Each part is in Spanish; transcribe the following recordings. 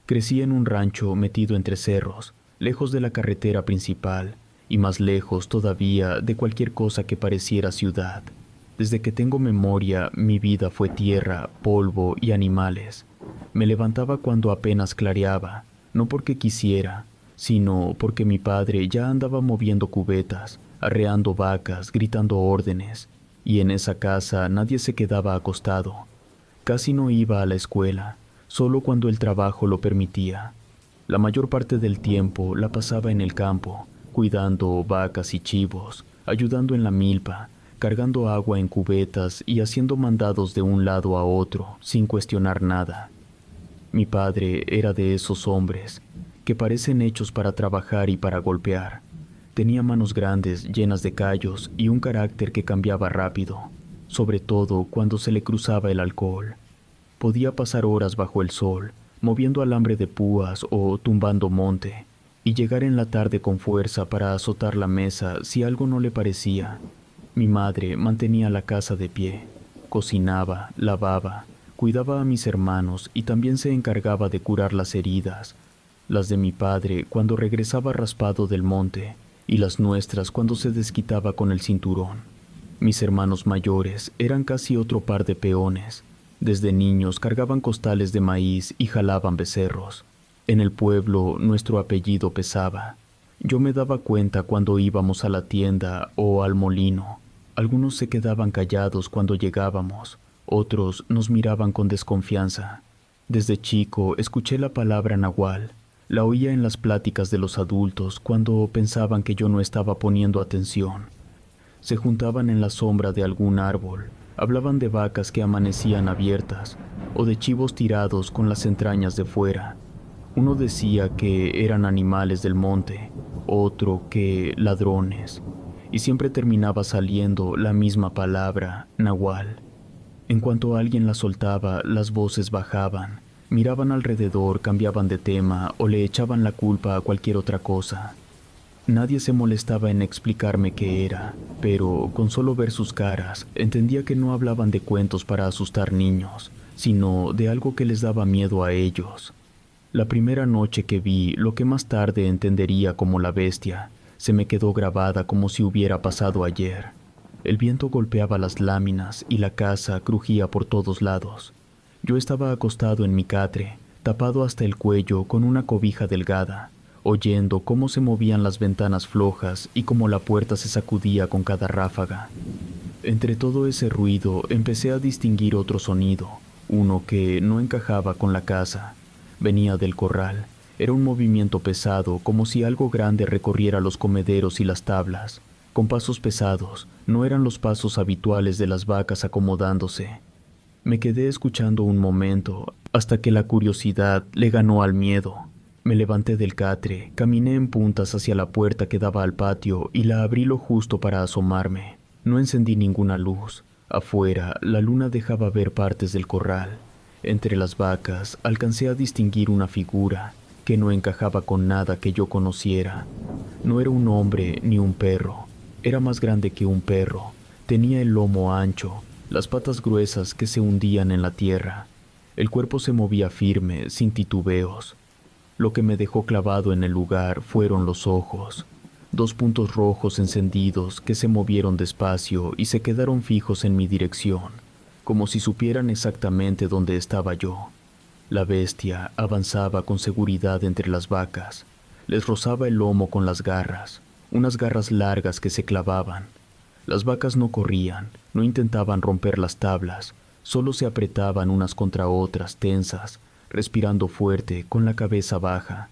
Crecí en un rancho metido entre cerros, lejos de la carretera principal y más lejos todavía de cualquier cosa que pareciera ciudad. Desde que tengo memoria, mi vida fue tierra, polvo y animales. Me levantaba cuando apenas clareaba, no porque quisiera, sino porque mi padre ya andaba moviendo cubetas, arreando vacas, gritando órdenes, y en esa casa nadie se quedaba acostado. Casi no iba a la escuela, solo cuando el trabajo lo permitía. La mayor parte del tiempo la pasaba en el campo, cuidando vacas y chivos, ayudando en la milpa, cargando agua en cubetas y haciendo mandados de un lado a otro, sin cuestionar nada. Mi padre era de esos hombres que parecen hechos para trabajar y para golpear. Tenía manos grandes, llenas de callos y un carácter que cambiaba rápido, sobre todo cuando se le cruzaba el alcohol. Podía pasar horas bajo el sol, moviendo alambre de púas o tumbando monte, y llegar en la tarde con fuerza para azotar la mesa si algo no le parecía. Mi madre mantenía la casa de pie, cocinaba, lavaba, cuidaba a mis hermanos y también se encargaba de curar las heridas, las de mi padre cuando regresaba raspado del monte y las nuestras cuando se desquitaba con el cinturón. Mis hermanos mayores eran casi otro par de peones. Desde niños cargaban costales de maíz y jalaban becerros. En el pueblo nuestro apellido pesaba. Yo me daba cuenta cuando íbamos a la tienda o al molino. Algunos se quedaban callados cuando llegábamos, otros nos miraban con desconfianza. Desde chico escuché la palabra nahual. La oía en las pláticas de los adultos cuando pensaban que yo no estaba poniendo atención. Se juntaban en la sombra de algún árbol, hablaban de vacas que amanecían abiertas o de chivos tirados con las entrañas de fuera. Uno decía que eran animales del monte, otro que ladrones, y siempre terminaba saliendo la misma palabra, nahual. En cuanto alguien la soltaba, las voces bajaban, miraban alrededor, cambiaban de tema o le echaban la culpa a cualquier otra cosa. Nadie se molestaba en explicarme qué era, pero con solo ver sus caras, entendía que no hablaban de cuentos para asustar niños, sino de algo que les daba miedo a ellos. La primera noche que vi lo que más tarde entendería como la bestia, se me quedó grabada como si hubiera pasado ayer. El viento golpeaba las láminas y la casa crujía por todos lados. Yo estaba acostado en mi catre, tapado hasta el cuello con una cobija delgada, oyendo cómo se movían las ventanas flojas y cómo la puerta se sacudía con cada ráfaga. Entre todo ese ruido empecé a distinguir otro sonido, uno que no encajaba con la casa. Venía del corral. Era un movimiento pesado, como si algo grande recorriera los comederos y las tablas. Con pasos pesados, no eran los pasos habituales de las vacas acomodándose. Me quedé escuchando un momento, hasta que la curiosidad le ganó al miedo. Me levanté del catre, caminé en puntas hacia la puerta que daba al patio y la abrí lo justo para asomarme. No encendí ninguna luz. Afuera, la luna dejaba ver partes del corral. Entre las vacas, alcancé a distinguir una figura que no encajaba con nada que yo conociera. No era un hombre ni un perro. Era más grande que un perro. Tenía el lomo ancho, las patas gruesas que se hundían en la tierra. El cuerpo se movía firme, sin titubeos. Lo que me dejó clavado en el lugar fueron los ojos. Dos puntos rojos encendidos que se movieron despacio y se quedaron fijos en mi dirección, como si supieran exactamente dónde estaba yo. La bestia avanzaba con seguridad entre las vacas. Les rozaba el lomo con las garras, unas garras largas que se clavaban. Las vacas no corrían, no intentaban romper las tablas, solo se apretaban unas contra otras, tensas, respirando fuerte, con la cabeza baja.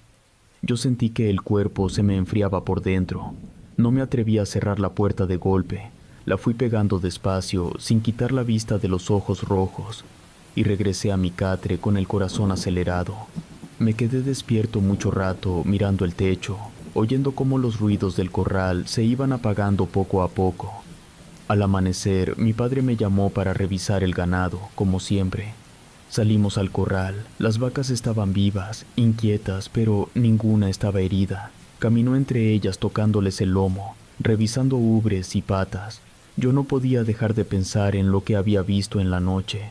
Yo sentí que el cuerpo se me enfriaba por dentro. No me atreví a cerrar la puerta de golpe. La fui pegando despacio, sin quitar la vista de los ojos rojos, y regresé a mi catre con el corazón acelerado. Me quedé despierto mucho rato, mirando el techo, oyendo cómo los ruidos del corral se iban apagando poco a poco. Al amanecer, mi padre me llamó para revisar el ganado, como siempre. Salimos al corral. Las vacas estaban vivas, inquietas, pero ninguna estaba herida. Caminó entre ellas tocándoles el lomo, revisando ubres y patas. Yo no podía dejar de pensar en lo que había visto en la noche.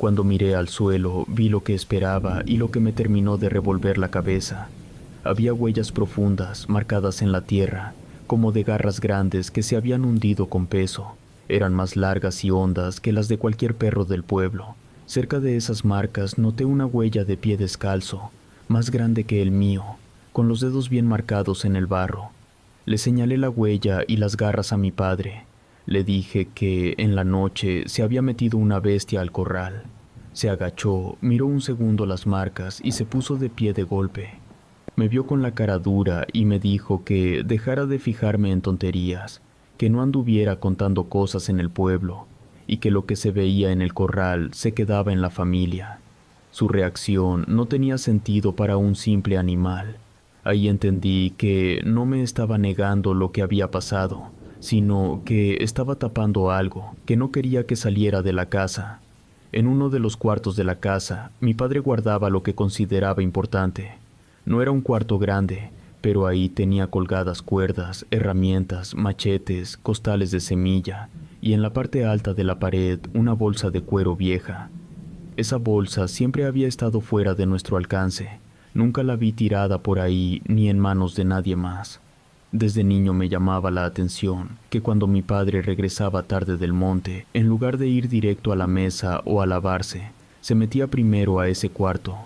Cuando miré al suelo, vi lo que esperaba y lo que me terminó de revolver la cabeza. Había huellas profundas, marcadas en la tierra, como de garras grandes que se habían hundido con peso. Eran más largas y hondas que las de cualquier perro del pueblo. Cerca de esas marcas noté una huella de pie descalzo, más grande que el mío, con los dedos bien marcados en el barro. Le señalé la huella y las garras a mi padre. Le dije que en la noche se había metido una bestia al corral. Se agachó, miró un segundo las marcas y se puso de pie de golpe. Me vio con la cara dura y me dijo que dejara de fijarme en tonterías, que no anduviera contando cosas en el pueblo y que lo que se veía en el corral se quedaba en la familia. Su reacción no tenía sentido para un simple animal. Ahí entendí que no me estaba negando lo que había pasado, sino que estaba tapando algo que no quería que saliera de la casa. En uno de los cuartos de la casa, mi padre guardaba lo que consideraba importante. No era un cuarto grande, pero ahí tenía colgadas cuerdas, herramientas, machetes, costales de semilla, y en la parte alta de la pared una bolsa de cuero vieja. Esa bolsa siempre había estado fuera de nuestro alcance. Nunca la vi tirada por ahí ni en manos de nadie más. Desde niño me llamaba la atención que cuando mi padre regresaba tarde del monte, en lugar de ir directo a la mesa o a lavarse, se metía primero a ese cuarto.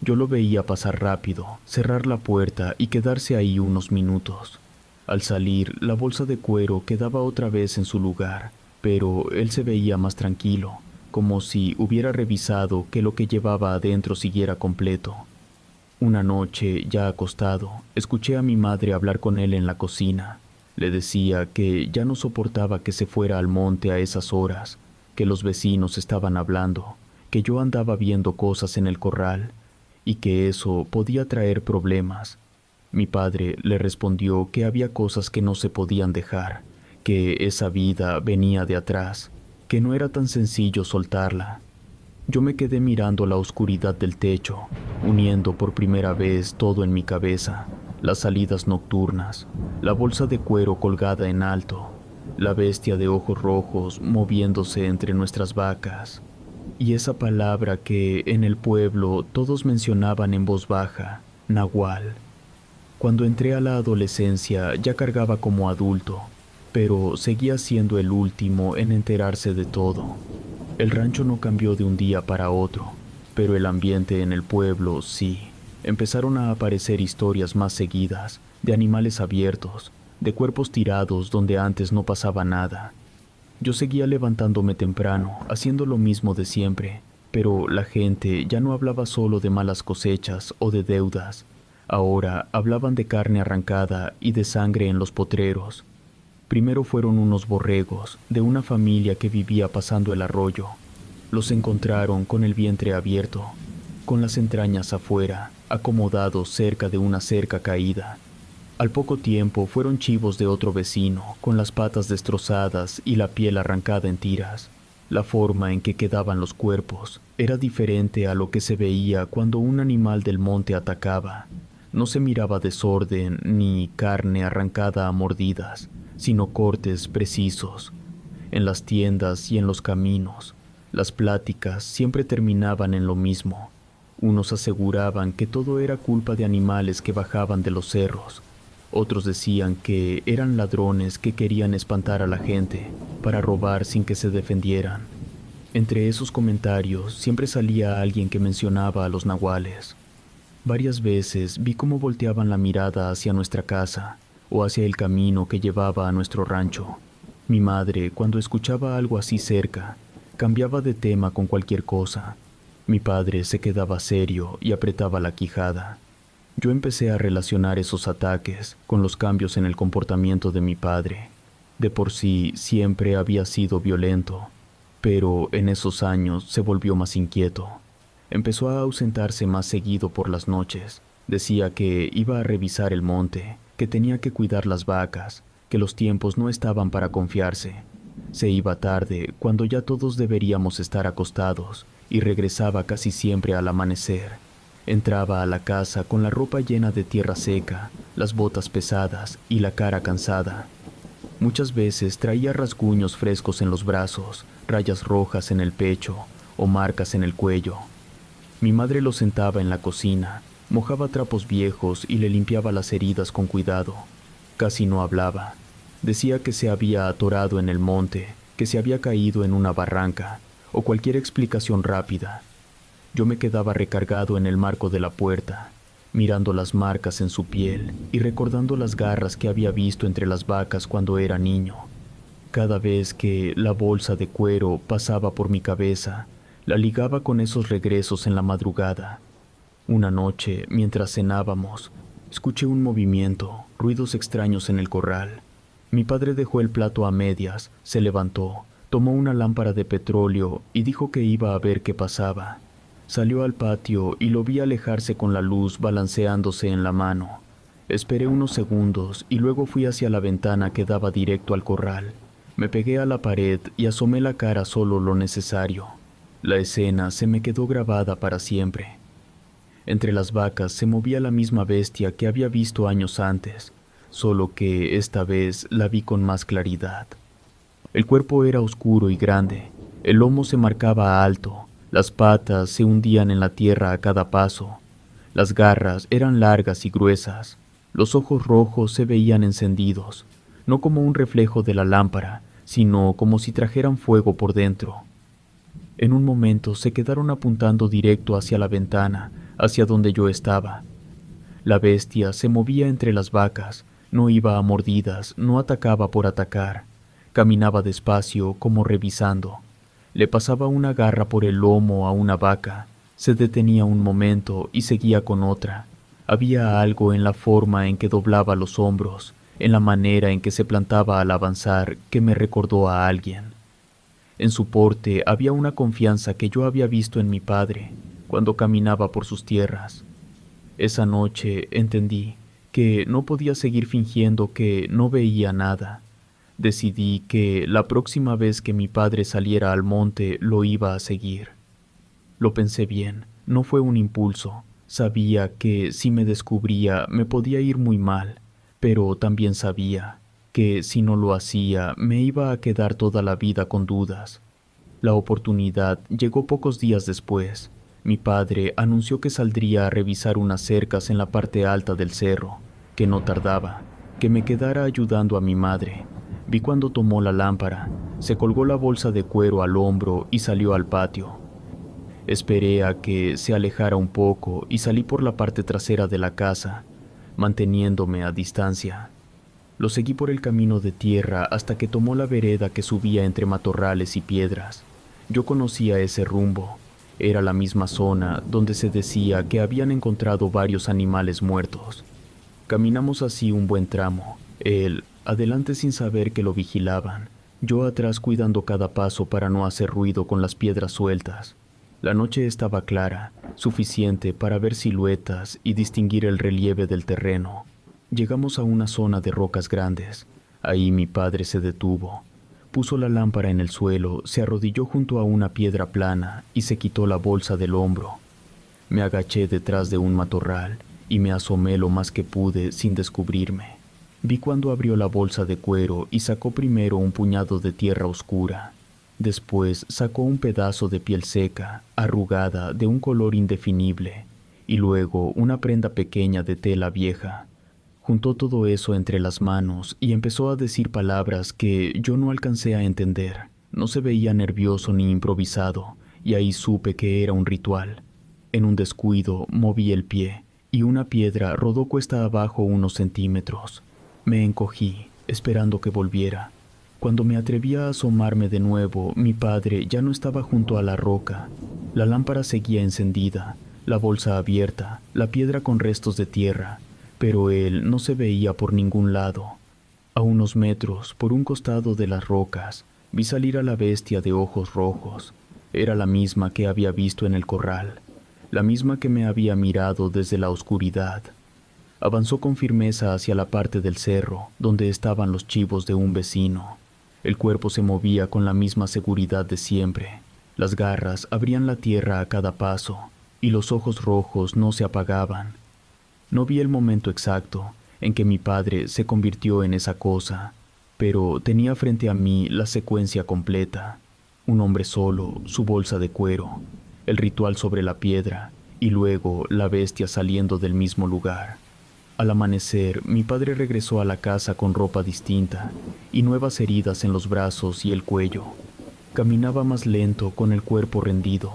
Yo lo veía pasar rápido, cerrar la puerta y quedarse ahí unos minutos. Al salir, la bolsa de cuero quedaba otra vez en su lugar, pero él se veía más tranquilo, como si hubiera revisado que lo que llevaba adentro siguiera completo. Una noche, ya acostado, escuché a mi madre hablar con él en la cocina. Le decía que ya no soportaba que se fuera al monte a esas horas, que los vecinos estaban hablando, que yo andaba viendo cosas en el corral y que eso podía traer problemas. Mi padre le respondió que había cosas que no se podían dejar, que esa vida venía de atrás, que no era tan sencillo soltarla. Yo me quedé mirando la oscuridad del techo, uniendo por primera vez todo en mi cabeza: las salidas nocturnas, la bolsa de cuero colgada en alto, la bestia de ojos rojos moviéndose entre nuestras vacas, y esa palabra que en el pueblo todos mencionaban en voz baja: Nahual. Cuando entré a la adolescencia ya cargaba como adulto, pero seguía siendo el último en enterarse de todo. El rancho no cambió de un día para otro, pero el ambiente en el pueblo sí. Empezaron a aparecer historias más seguidas, de animales abiertos, de cuerpos tirados donde antes no pasaba nada. Yo seguía levantándome temprano, haciendo lo mismo de siempre, pero la gente ya no hablaba solo de malas cosechas o de deudas. Ahora hablaban de carne arrancada y de sangre en los potreros. Primero fueron unos borregos de una familia que vivía pasando el arroyo. Los encontraron con el vientre abierto, con las entrañas afuera, acomodados cerca de una cerca caída. Al poco tiempo fueron chivos de otro vecino, con las patas destrozadas y la piel arrancada en tiras. La forma en que quedaban los cuerpos era diferente a lo que se veía cuando un animal del monte atacaba. No se miraba desorden ni carne arrancada a mordidas, sino cortes precisos. En las tiendas y en los caminos, las pláticas siempre terminaban en lo mismo. Unos aseguraban que todo era culpa de animales que bajaban de los cerros. Otros decían que eran ladrones que querían espantar a la gente para robar sin que se defendieran. Entre esos comentarios siempre salía alguien que mencionaba a los nahuales. Varias veces vi cómo volteaban la mirada hacia nuestra casa o hacia el camino que llevaba a nuestro rancho. Mi madre, cuando escuchaba algo así cerca, cambiaba de tema con cualquier cosa. Mi padre se quedaba serio y apretaba la quijada. Yo empecé a relacionar esos ataques con los cambios en el comportamiento de mi padre. De por sí siempre había sido violento, pero en esos años se volvió más inquieto. Empezó a ausentarse más seguido por las noches. Decía que iba a revisar el monte, que tenía que cuidar las vacas, que los tiempos no estaban para confiarse. Se iba tarde, cuando ya todos deberíamos estar acostados, y regresaba casi siempre al amanecer. Entraba a la casa con la ropa llena de tierra seca, las botas pesadas y la cara cansada. Muchas veces traía rasguños frescos en los brazos, rayas rojas en el pecho, o marcas en el cuello. Mi madre lo sentaba en la cocina, mojaba trapos viejos y le limpiaba las heridas con cuidado. Casi no hablaba. Decía que se había atorado en el monte, que se había caído en una barranca, o cualquier explicación rápida. Yo me quedaba recargado en el marco de la puerta, mirando las marcas en su piel y recordando las garras que había visto entre las vacas cuando era niño. Cada vez que la bolsa de cuero pasaba por mi cabeza, la ligaba con esos regresos en la madrugada. Una noche, mientras cenábamos, escuché un movimiento, ruidos extraños en el corral. Mi padre dejó el plato a medias, se levantó, tomó una lámpara de petróleo y dijo que iba a ver qué pasaba. Salió al patio y lo vi alejarse con la luz balanceándose en la mano. Esperé unos segundos y luego fui hacia la ventana que daba directo al corral. Me pegué a la pared y asomé la cara solo lo necesario. La escena se me quedó grabada para siempre. Entre las vacas se movía la misma bestia que había visto años antes, solo que esta vez la vi con más claridad. El cuerpo era oscuro y grande, el lomo se marcaba alto, las patas se hundían en la tierra a cada paso, las garras eran largas y gruesas, los ojos rojos se veían encendidos, no como un reflejo de la lámpara, sino como si trajeran fuego por dentro. En un momento se quedaron apuntando directo hacia la ventana, hacia donde yo estaba. La bestia se movía entre las vacas, no iba a mordidas, no atacaba por atacar. Caminaba despacio, como revisando. Le pasaba una garra por el lomo a una vaca, se detenía un momento y seguía con otra. Había algo en la forma en que doblaba los hombros, en la manera en que se plantaba al avanzar, que me recordó a alguien. En su porte había una confianza que yo había visto en mi padre, cuando caminaba por sus tierras. Esa noche entendí que no podía seguir fingiendo que no veía nada. Decidí que la próxima vez que mi padre saliera al monte lo iba a seguir. Lo pensé bien, no fue un impulso. Sabía que si me descubría me podía ir muy mal, pero también sabía que si no lo hacía me iba a quedar toda la vida con dudas. La oportunidad llegó pocos días después. Mi padre anunció que saldría a revisar unas cercas en la parte alta del cerro, que no tardaba, que me quedara ayudando a mi madre. Vi cuando tomó la lámpara, se colgó la bolsa de cuero al hombro y salió al patio. Esperé a que se alejara un poco y salí por la parte trasera de la casa, manteniéndome a distancia. Lo seguí por el camino de tierra hasta que tomó la vereda que subía entre matorrales y piedras. Yo conocía ese rumbo. Era la misma zona donde se decía que habían encontrado varios animales muertos. Caminamos así un buen tramo, él adelante sin saber que lo vigilaban, yo atrás cuidando cada paso para no hacer ruido con las piedras sueltas. La noche estaba clara, suficiente para ver siluetas y distinguir el relieve del terreno. Llegamos a una zona de rocas grandes. Ahí mi padre se detuvo. Puso la lámpara en el suelo, se arrodilló junto a una piedra plana y se quitó la bolsa del hombro. Me agaché detrás de un matorral y me asomé lo más que pude sin descubrirme. Vi cuando abrió la bolsa de cuero y sacó primero un puñado de tierra oscura. Después sacó un pedazo de piel seca, arrugada, de un color indefinible, y luego una prenda pequeña de tela vieja. Juntó todo eso entre las manos y empezó a decir palabras que yo no alcancé a entender. No se veía nervioso ni improvisado, y ahí supe que era un ritual. En un descuido moví el pie, y una piedra rodó cuesta abajo unos centímetros. Me encogí, esperando que volviera. Cuando me atreví a asomarme de nuevo, mi padre ya no estaba junto a la roca. La lámpara seguía encendida, la bolsa abierta, la piedra con restos de tierra, pero él no se veía por ningún lado. A unos metros, por un costado de las rocas, vi salir a la bestia de ojos rojos. Era la misma que había visto en el corral, la misma que me había mirado desde la oscuridad. Avanzó con firmeza hacia la parte del cerro, donde estaban los chivos de un vecino. El cuerpo se movía con la misma seguridad de siempre. Las garras abrían la tierra a cada paso, y los ojos rojos no se apagaban. No vi el momento exacto en que mi padre se convirtió en esa cosa, pero tenía frente a mí la secuencia completa. un hombre solo, su bolsa de cuero, el ritual sobre la piedra y luego la bestia saliendo del mismo lugar. Al amanecer, mi padre regresó a la casa con ropa distinta y nuevas heridas en los brazos y el cuello. Caminaba más lento con el cuerpo rendido.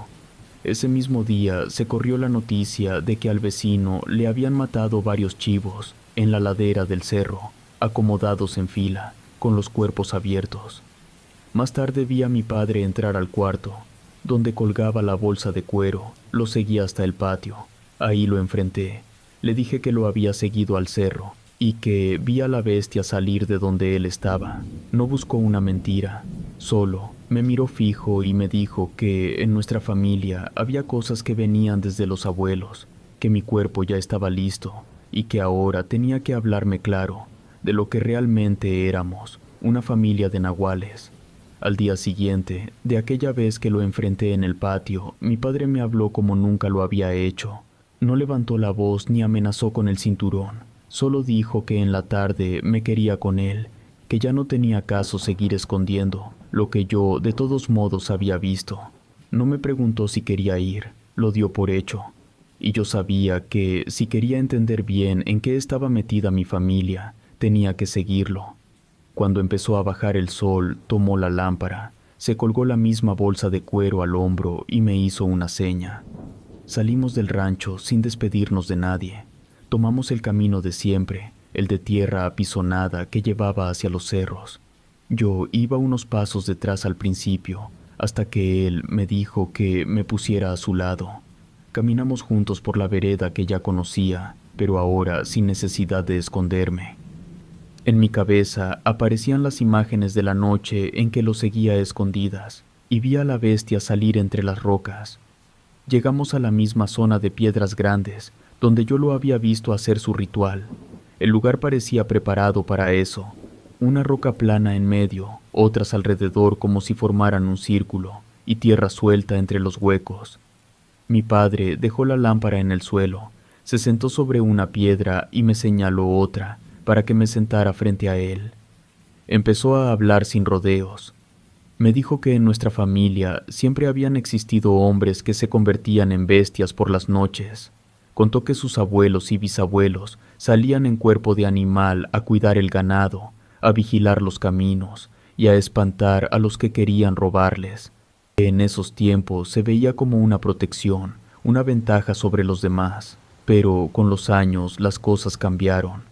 Ese mismo día se corrió la noticia de que al vecino le habían matado varios chivos en la ladera del cerro, acomodados en fila, con los cuerpos abiertos. Más tarde vi a mi padre entrar al cuarto, donde colgaba la bolsa de cuero. Lo seguí hasta el patio. Ahí lo enfrenté. Le dije que lo había seguido al cerro y que vi a la bestia salir de donde él estaba. No buscó una mentira, solo me miró fijo y me dijo que en nuestra familia había cosas que venían desde los abuelos, que mi cuerpo ya estaba listo y que ahora tenía que hablarme claro de lo que realmente éramos, una familia de nahuales. Al día siguiente, de aquella vez que lo enfrenté en el patio, mi padre me habló como nunca lo había hecho. No levantó la voz ni amenazó con el cinturón. Solo dijo que en la tarde me quería con él, que ya no tenía caso seguir escondiendo lo que yo de todos modos había visto. No me preguntó si quería ir, lo dio por hecho. Y yo sabía que si quería entender bien en qué estaba metida mi familia, tenía que seguirlo. Cuando empezó a bajar el sol, tomó la lámpara, se colgó la misma bolsa de cuero al hombro y me hizo una seña. Salimos del rancho sin despedirnos de nadie. Tomamos el camino de siempre, el de tierra apisonada que llevaba hacia los cerros. Yo iba unos pasos detrás al principio, hasta que él me dijo que me pusiera a su lado. Caminamos juntos por la vereda que ya conocía, pero ahora sin necesidad de esconderme. En mi cabeza aparecían las imágenes de la noche en que lo seguía a escondidas, y vi a la bestia salir entre las rocas. Llegamos a la misma zona de piedras grandes, donde yo lo había visto hacer su ritual. El lugar parecía preparado para eso. Una roca plana en medio, otras alrededor como si formaran un círculo, y tierra suelta entre los huecos. Mi padre dejó la lámpara en el suelo, se sentó sobre una piedra y me señaló otra, para que me sentara frente a él. Empezó a hablar sin rodeos. Me dijo que en nuestra familia siempre habían existido hombres que se convertían en bestias por las noches. Contó que sus abuelos y bisabuelos salían en cuerpo de animal a cuidar el ganado, a vigilar los caminos y a espantar a los que querían robarles. En esos tiempos se veía como una protección, una ventaja sobre los demás, pero con los años las cosas cambiaron.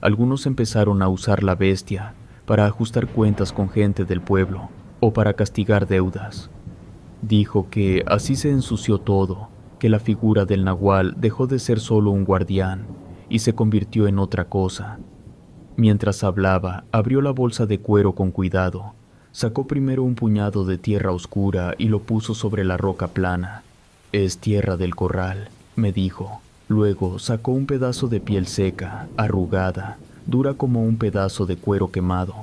Algunos empezaron a usar la bestia para ajustar cuentas con gente del pueblo o para castigar deudas. Dijo que así se ensució todo, que la figura del nahual dejó de ser solo un guardián y se convirtió en otra cosa. Mientras hablaba, abrió la bolsa de cuero con cuidado. Sacó primero un puñado de tierra oscura y lo puso sobre la roca plana. «Es tierra del corral», me dijo. Luego sacó un pedazo de piel seca, arrugada, dura como un pedazo de cuero quemado.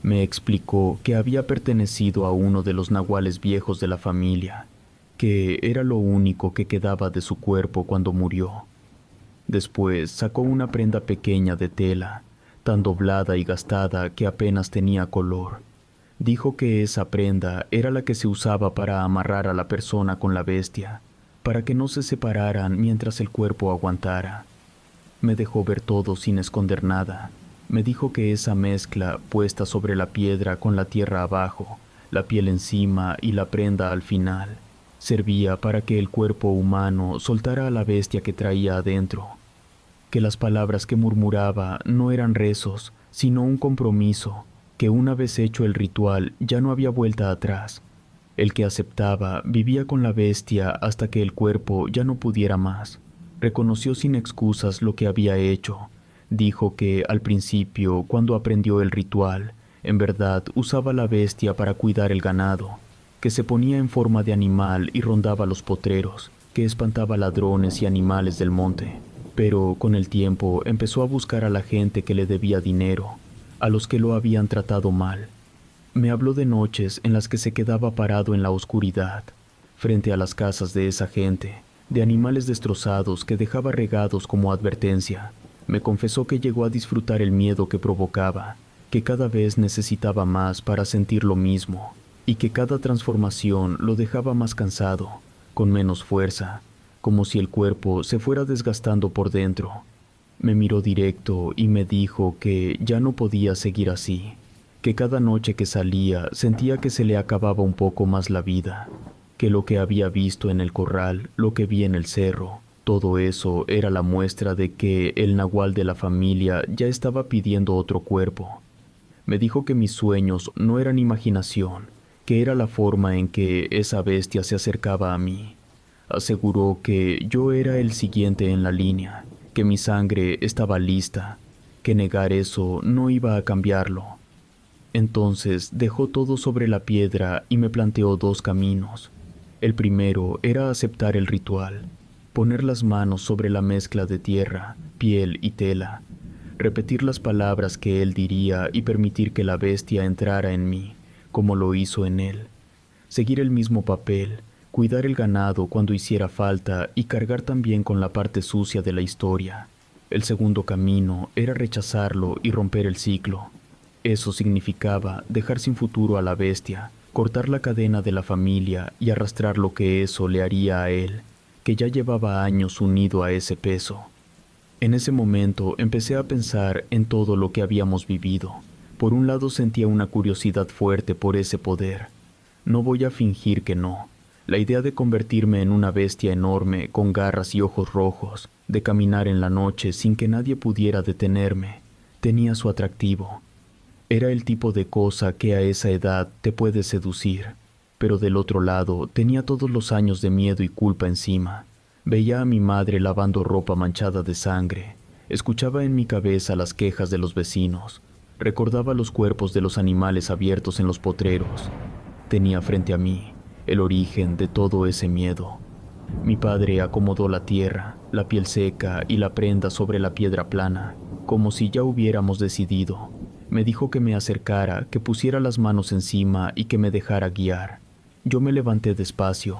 Me explicó que había pertenecido a uno de los nahuales viejos de la familia, que era lo único que quedaba de su cuerpo cuando murió. Después sacó una prenda pequeña de tela, tan doblada y gastada que apenas tenía color. Dijo que esa prenda era la que se usaba para amarrar a la persona con la bestia, para que no se separaran mientras el cuerpo aguantara. Me dejó ver todo sin esconder nada. Me dijo que esa mezcla, puesta sobre la piedra con la tierra abajo, la piel encima y la prenda al final, servía para que el cuerpo humano soltara a la bestia que traía adentro. Que las palabras que murmuraba no eran rezos, sino un compromiso, que una vez hecho el ritual ya no había vuelta atrás. El que aceptaba vivía con la bestia hasta que el cuerpo ya no pudiera más. Reconoció sin excusas lo que había hecho. Dijo que al principio, cuando aprendió el ritual, en verdad usaba la bestia para cuidar el ganado, que se ponía en forma de animal y rondaba los potreros, que espantaba ladrones y animales del monte. Pero con el tiempo empezó a buscar a la gente que le debía dinero, a los que lo habían tratado mal. Me habló de noches en las que se quedaba parado en la oscuridad, frente a las casas de esa gente, de animales destrozados que dejaba regados como advertencia. Me confesó que llegó a disfrutar el miedo que provocaba, que cada vez necesitaba más para sentir lo mismo. y que cada transformación lo dejaba más cansado, con menos fuerza, como si el cuerpo se fuera desgastando por dentro. Me miró directo y me dijo que ya no podía seguir así, que cada noche que salía sentía que se le acababa un poco más la vida, que lo que había visto en el corral, lo que vi en el cerro, todo eso era la muestra de que el nahual de la familia ya estaba pidiendo otro cuerpo. Me dijo que mis sueños no eran imaginación, que era la forma en que esa bestia se acercaba a mí. Aseguró que yo era el siguiente en la línea, que mi sangre estaba lista, que negar eso no iba a cambiarlo. Entonces dejó todo sobre la piedra y me planteó dos caminos. El primero era aceptar el ritual, poner las manos sobre la mezcla de tierra, piel y tela, repetir las palabras que él diría y permitir que la bestia entrara en mí, como lo hizo en él. Seguir el mismo papel, cuidar el ganado cuando hiciera falta y cargar también con la parte sucia de la historia. El segundo camino era rechazarlo y romper el ciclo. Eso significaba dejar sin futuro a la bestia, cortar la cadena de la familia y arrastrar lo que eso le haría a él, que ya llevaba años unido a ese peso. En ese momento empecé a pensar en todo lo que habíamos vivido. Por un lado sentía una curiosidad fuerte por ese poder. No voy a fingir que no. La idea de convertirme en una bestia enorme con garras y ojos rojos, de caminar en la noche sin que nadie pudiera detenerme, tenía su atractivo. Era el tipo de cosa que a esa edad te puede seducir, pero del otro lado tenía todos los años de miedo y culpa encima. Veía a mi madre lavando ropa manchada de sangre, escuchaba en mi cabeza las quejas de los vecinos, recordaba los cuerpos de los animales abiertos en los potreros. Tenía frente a mí el origen de todo ese miedo. Mi padre acomodó la tierra, la piel seca y la prenda sobre la piedra plana, como si ya hubiéramos decidido. Me dijo que me acercara, que pusiera las manos encima y que me dejara guiar. Yo me levanté despacio,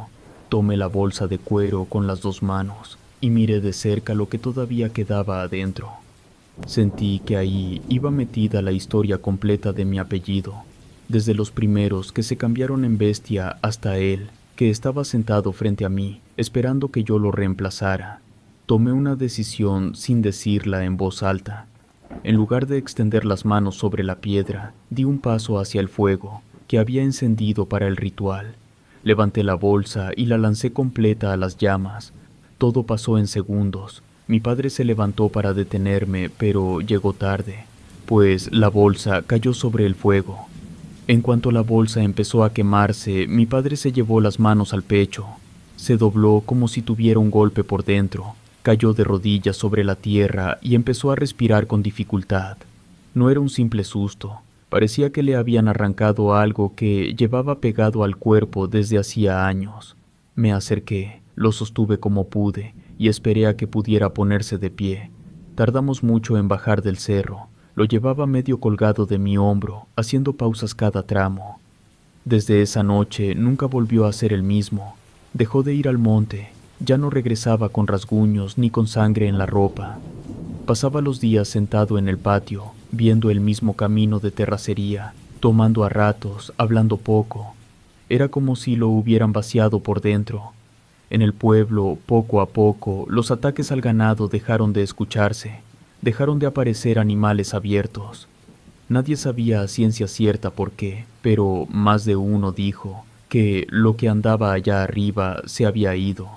tomé la bolsa de cuero con las dos manos y miré de cerca lo que todavía quedaba adentro. Sentí que ahí iba metida la historia completa de mi apellido, desde los primeros que se cambiaron en bestia hasta él, que estaba sentado frente a mí, esperando que yo lo reemplazara. Tomé una decisión sin decirla en voz alta. En lugar de extender las manos sobre la piedra, di un paso hacia el fuego que había encendido para el ritual. Levanté la bolsa y la lancé completa a las llamas. Todo pasó en segundos. Mi padre se levantó para detenerme, pero llegó tarde, pues la bolsa cayó sobre el fuego. En cuanto la bolsa empezó a quemarse, mi padre se llevó las manos al pecho. Se dobló como si tuviera un golpe por dentro. Cayó de rodillas sobre la tierra y empezó a respirar con dificultad. No era un simple susto. Parecía que le habían arrancado algo que llevaba pegado al cuerpo desde hacía años. Me acerqué, lo sostuve como pude y esperé a que pudiera ponerse de pie. Tardamos mucho en bajar del cerro. Lo llevaba medio colgado de mi hombro, haciendo pausas cada tramo. Desde esa noche nunca volvió a ser el mismo. Dejó de ir al monte. Ya no regresaba con rasguños ni con sangre en la ropa. Pasaba los días sentado en el patio, viendo el mismo camino de terracería, tomando a ratos, hablando poco. Era como si lo hubieran vaciado por dentro. En el pueblo, poco a poco, los ataques al ganado dejaron de escucharse, dejaron de aparecer animales abiertos. Nadie sabía a ciencia cierta por qué, pero más de uno dijo que lo que andaba allá arriba se había ido.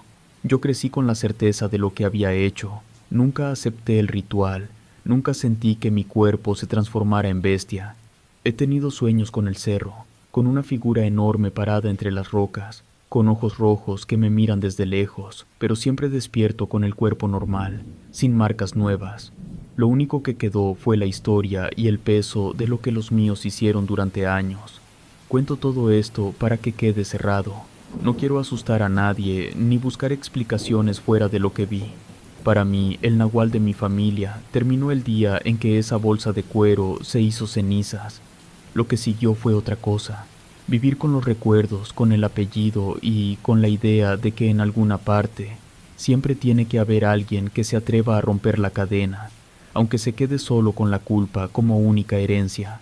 Yo crecí con la certeza de lo que había hecho. Nunca acepté el ritual, nunca sentí que mi cuerpo se transformara en bestia. He tenido sueños con el cerro, con una figura enorme parada entre las rocas, con ojos rojos que me miran desde lejos, pero siempre despierto con el cuerpo normal, sin marcas nuevas. Lo único que quedó fue la historia y el peso de lo que los míos hicieron durante años. Cuento todo esto para que quede cerrado. No quiero asustar a nadie ni buscar explicaciones fuera de lo que vi. Para mí, el nahual de mi familia terminó el día en que esa bolsa de cuero se hizo cenizas. Lo que siguió fue otra cosa. Vivir con los recuerdos, con el apellido y con la idea de que en alguna parte siempre tiene que haber alguien que se atreva a romper la cadena, aunque se quede solo con la culpa como única herencia.